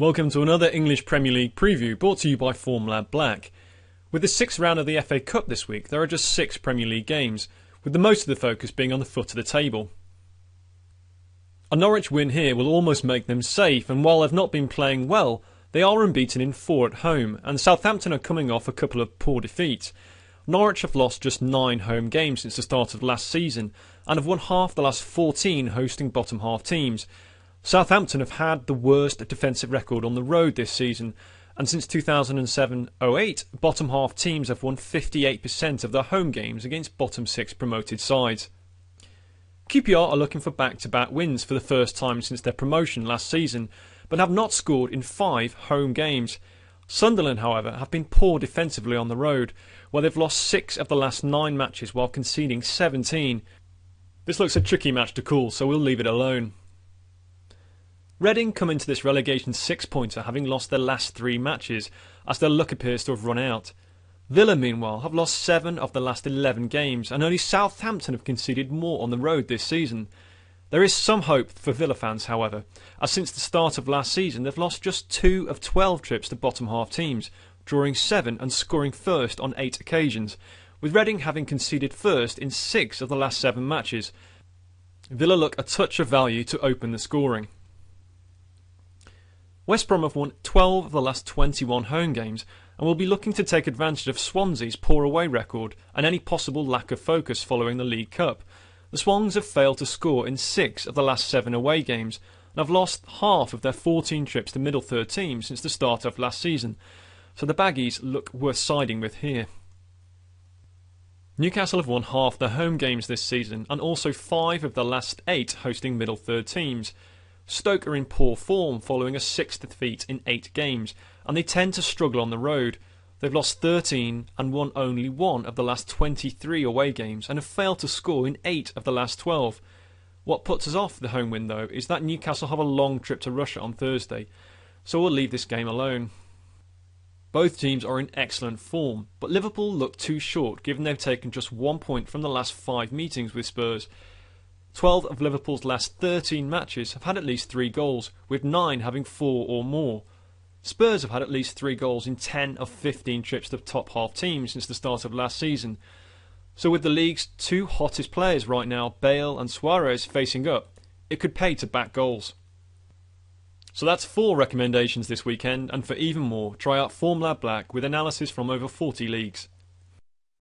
Welcome to another English Premier League preview brought to you by Formlab Black. With the sixth round of the FA Cup this week, there are just 6 Premier League games, with the most of the focus being on the foot of the table. A Norwich win here will almost make them safe, and while they've not been playing well, they are unbeaten in 4 at home, and Southampton are coming off a couple of poor defeats. Norwich have lost just 9 home games since the start of last season, and have won half the last 14 hosting bottom half teams. Southampton have had the worst defensive record on the road this season, and since 2007-08, bottom half teams have won 58% of their home games against bottom 6 promoted sides. QPR are looking for back-to-back wins for the first time since their promotion last season, but have not scored in 5 home games. Sunderland, however, have been poor defensively on the road, where they've lost 6 of the last 9 matches while conceding 17. This looks a tricky match to call, so we'll leave it alone. Reading come into this relegation 6-pointer having lost their last 3 matches, as their luck appears to have run out. Villa, meanwhile, have lost 7 of the last 11 games, and only Southampton have conceded more on the road this season. There is some hope for Villa fans, however, as since the start of last season they've lost just 2 of 12 trips to bottom half teams, drawing 7 and scoring first on 8 occasions, with Reading having conceded first in 6 of the last 7 matches. Villa look a touch of value to open the scoring. West Brom have won 12 of the last 21 home games and will be looking to take advantage of Swansea's poor away record and any possible lack of focus following the League Cup. The Swans have failed to score in 6 of the last 7 away games and have lost half of their 14 trips to middle third teams since the start of last season, so the Baggies look worth siding with here. Newcastle have won half their home games this season and also 5 of the last 8 hosting middle third teams. Stoke are in poor form following a 6th defeat in 8 games, and they tend to struggle on the road. They've lost 13 and won only 1 of the last 23 away games and have failed to score in 8 of the last 12. What puts us off the home win, though, is that Newcastle have a long trip to Russia on Thursday, so we'll leave this game alone. Both teams are in excellent form, but Liverpool look too short given they've taken just 1 point from the last 5 meetings with Spurs. 12 of Liverpool's last 13 matches have had at least 3 goals, with 9 having 4 or more. Spurs have had at least 3 goals in 10 of 15 trips to top half teams since the start of last season. So with the league's 2 hottest players right now, Bale and Suarez, facing up, it could pay to back goals. So that's 4 recommendations this weekend, and for even more, try out Formlab Black with analysis from over 40 leagues.